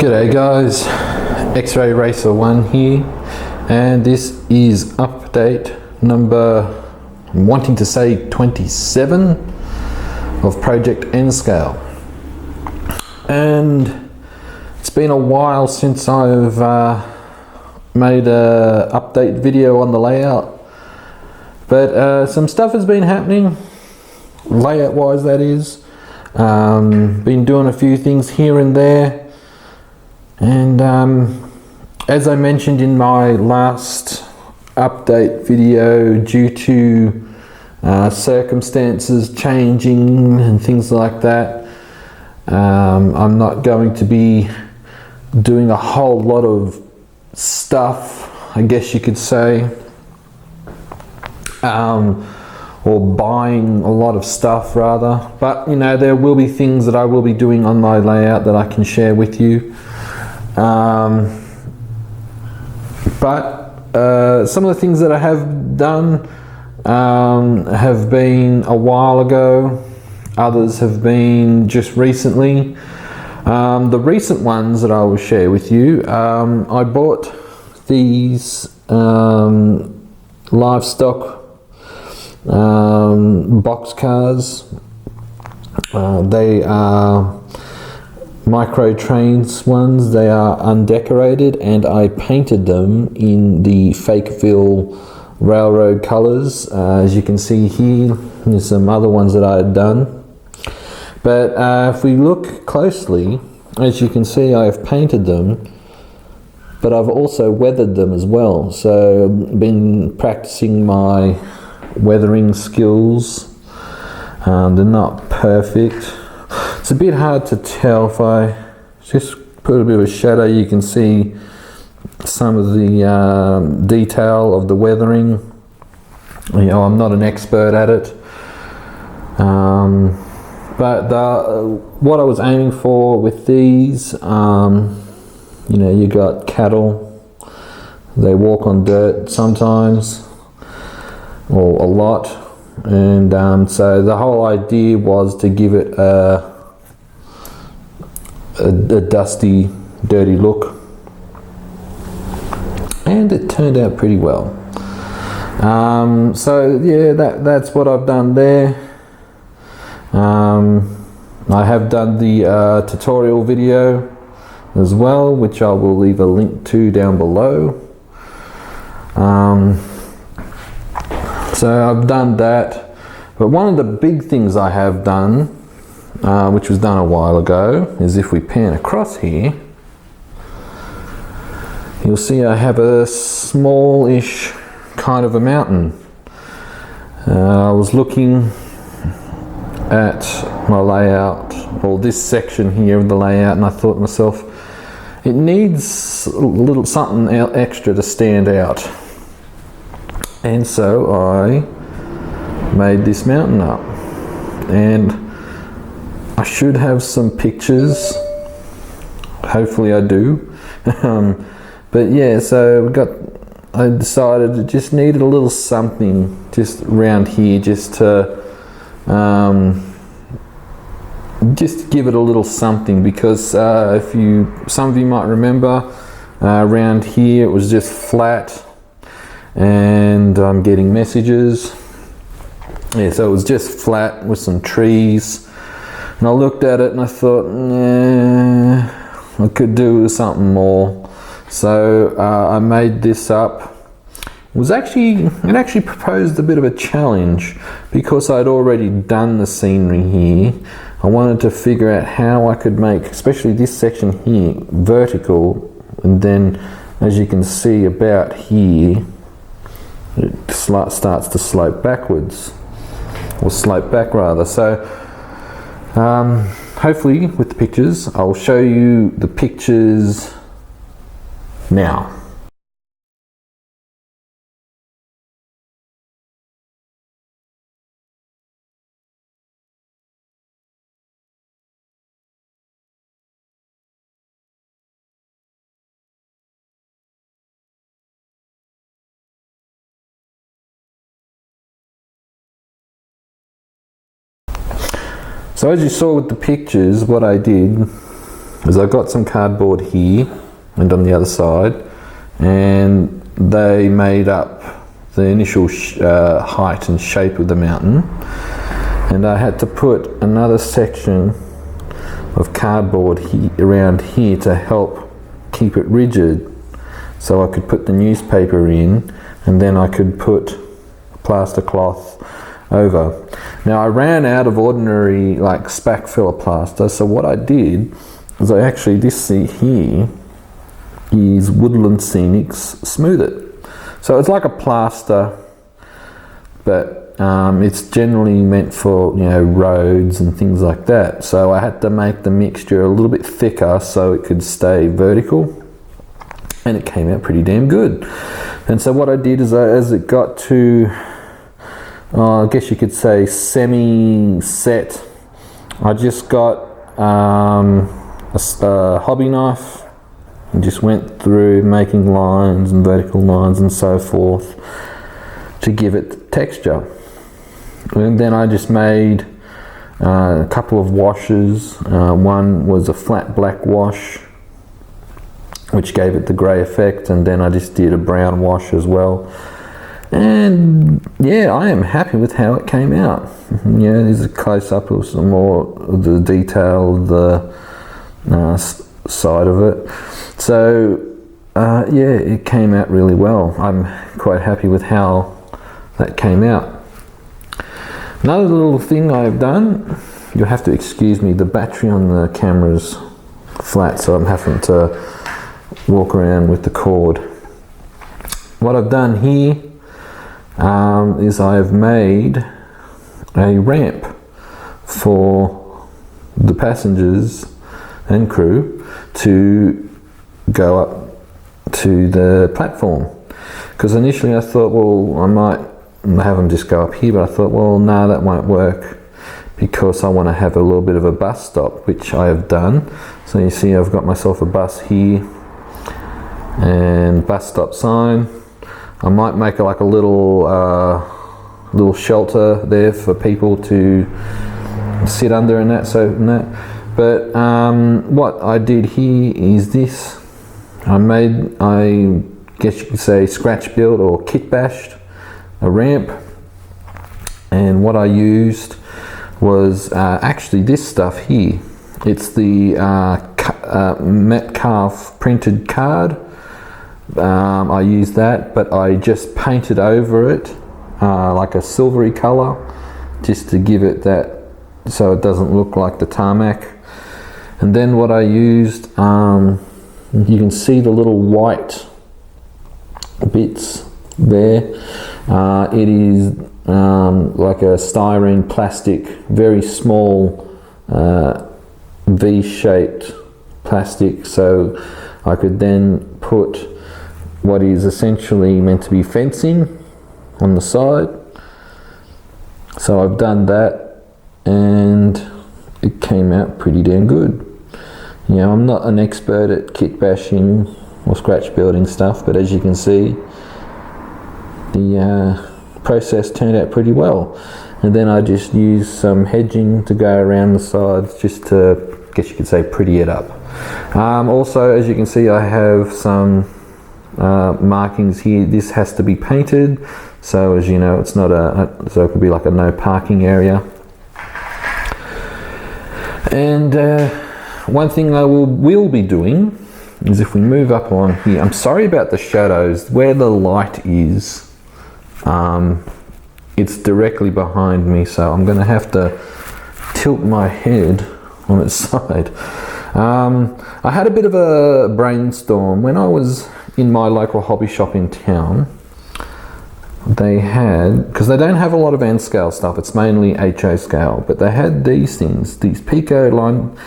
G'day guys, X-Ray Racer 1 here, and this is update number, I'm wanting to say 27 of Project N-Scale. And it's been a while since I've made a update video on the layout, but some stuff has been happening, layout wise that is. Been doing a few things here and there. And as I mentioned in my last update video, due to circumstances changing and things like that, I'm not going to be doing a whole lot of stuff, I guess you could say, or buying a lot of stuff rather. But you know, there will be things that I will be doing on my layout that I can share with you. But some of the things that I have done have been a while ago, others have been just recently. The recent ones that I will share with you, I bought these Livestock box cars. They are micro trains ones. They are undecorated, and I painted them in the Fakeville railroad colors. As you can see here, there's some other ones that I had done, but if we look closely, as you can see, I have painted them, but I've also weathered them as well. So I've been practicing my weathering skills. They're not perfect. It's a bit hard to tell. If I just put a bit of a shadow, you can see some of the detail of the weathering. You know, I'm not an expert at it, but what I was aiming for with these, you know, you got cattle, they walk on dirt sometimes, or a lot, and so the whole idea was to give it a dusty, dirty look, and it turned out pretty well. So yeah, that's what I've done there. I have done the tutorial video as well, which I will leave a link to down below. So I've done that, but one of the big things I have done, which was done a while ago, is if we pan across here, you'll see I have a smallish kind of a mountain. I was looking at my layout, or this section here of the layout, and I thought to myself, it needs a little something extra to stand out. And so I made this mountain up, and I should have some pictures, hopefully I do. But yeah, so I decided it just needed a little something just around here, just to just give it a little something, because some of you might remember, around here it was just flat, and I'm getting messages. Yeah, so it was just flat with some trees, and I looked at it and I thought, nah, I could do something more. So I made this up. It actually proposed a bit of a challenge, because I'd already done the scenery here. I wanted to figure out how I could make, especially this section here, vertical, and then as you can see about here, it starts to slope backwards, or slope back rather. So hopefully with the pictures, I'll show you the pictures now. So as you saw with the pictures, what I did, is I've got some cardboard here and on the other side, and they made up the initial height and shape of the mountain, and I had to put another section of cardboard around here to help keep it rigid, so I could put the newspaper in, and then I could put plaster cloth over. Now I ran out of ordinary like spack filler plaster, so what I did is this here is Woodland Scenics Smooth It. So it's like a plaster, but it's generally meant for roads and things like that. So I had to make the mixture a little bit thicker so it could stay vertical, and it came out pretty damn good. And so what I did is as it got to I guess you could say semi-set, I just got a hobby knife and just went through making lines and vertical lines and so forth to give it texture. And then I just made a couple of washes. One was a flat black wash, which gave it the grey effect, and then I just did a brown wash as well. And yeah, I am happy with how it came out. There's a close-up of some more of the detail, the side of it. So yeah, it came out really well. I'm quite happy with how that came out. Another little thing I've done, you'll have to excuse me, the battery on the camera's flat, so I'm having to walk around with the cord. What I've done here is I've made a ramp for the passengers and crew to go up to the platform, because initially I thought, well, I might have them just go up here, but I thought, well, no, that won't work, because I want to have a little bit of a bus stop, which I have done. So you see I've got myself a bus here and bus stop sign. I might make like a little shelter there for people to sit under and that. But what I did here is this. I guess you could say scratch built or kit bashed a ramp, and what I used was actually this stuff here. It's the Metcalf printed card. I used that, but I just painted over it like a silvery colour, just to give it that, so it doesn't look like the tarmac. And then what I used, you can see the little white bits there. It is like a styrene plastic, very small V-shaped plastic, so I could then put what is essentially meant to be fencing on the side. So I've done that, and it came out pretty damn good. I'm not an expert at kit bashing or scratch building stuff, but as you can see, the process turned out pretty well. And then I just used some hedging to go around the sides, just to, I guess you could say, pretty it up. Also, as you can see, I have some markings here. This has to be painted, so as you know, it's not so it could be like a no parking area. And one thing I will be doing is, if we move up on here, I'm sorry about the shadows, where the light is, it's directly behind me, so I'm going to have to tilt my head on its side. I had a bit of a brainstorm when I was in my local hobby shop in town. They had, because they don't have a lot of N scale stuff, it's mainly HO scale, but they had these things, these Pico line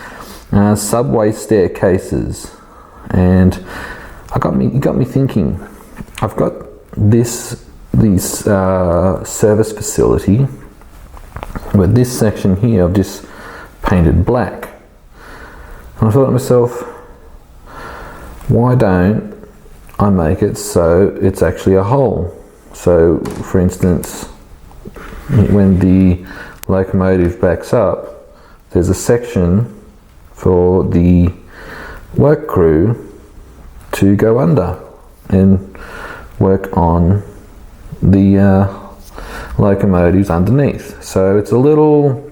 subway staircases, and it got me thinking. I've got this service facility, but this section here I've just painted black. And I thought to myself, why don't I make it so it's actually a hole? So, for instance, when the locomotive backs up, there's a section for the work crew to go under and work on the locomotives underneath. So it's a little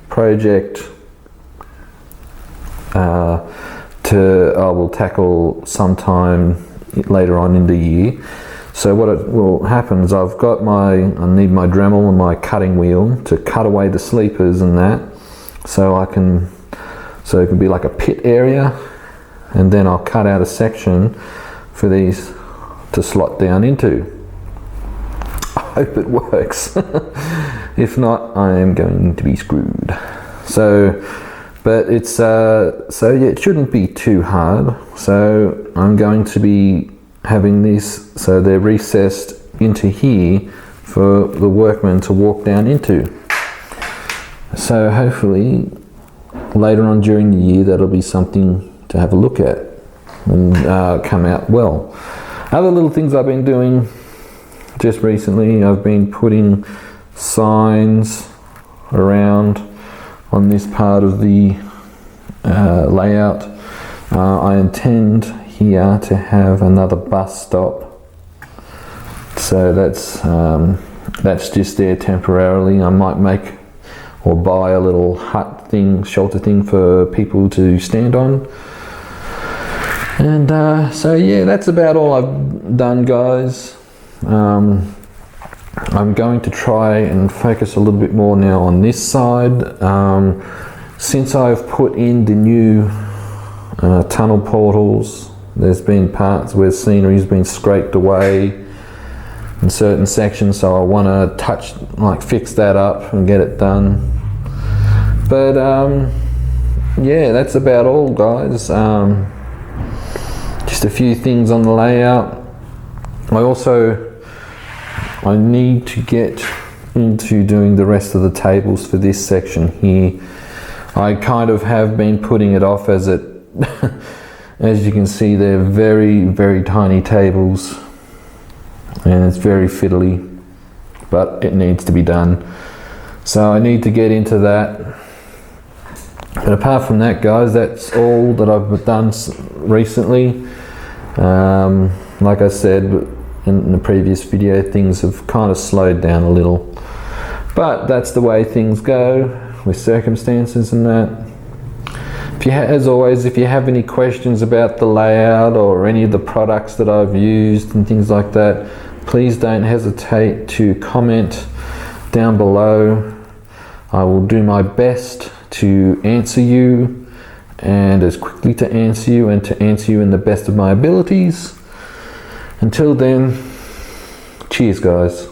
project I will tackle sometime later on in the year. So what it will happen is I need my Dremel and my cutting wheel to cut away the sleepers and that, so it can be like a pit area, and then I'll cut out a section for these to slot down into. I hope it works. If not, I am going to be screwed. But it's it shouldn't be too hard. So I'm going to be having this, so they're recessed into here for the workmen to walk down into. So hopefully later on during the year that'll be something to have a look at and come out well. Other little things I've been doing just recently, I've been putting signs around on this part of the layout. I intend here to have another bus stop, so that's just there temporarily. I might make or buy a little hut thing, shelter thing for people to stand on. And so yeah, that's about all I've done, guys. I'm going to try and focus a little bit more now on this side. Since I've put in the new tunnel portals, there's been parts where scenery's been scraped away in certain sections, so I want to fix that up and get it done. But yeah, that's about all, guys. Just a few things on the layout. I need to get into doing the rest of the tables for this section here. I kind of have been putting it off as you can see, they're very, very tiny tables and it's very fiddly, but it needs to be done. So I need to get into that. But apart from that, guys, that's all that I've done recently. Like I said in the previous video, things have kind of slowed down a little, but that's the way things go with circumstances and that. As always, if you have any questions about the layout or any of the products that I've used and things like that, please don't hesitate to comment down below. I will do my best to answer you, and as quickly to answer you, and to answer you in the best of my abilities. Until then, cheers, guys.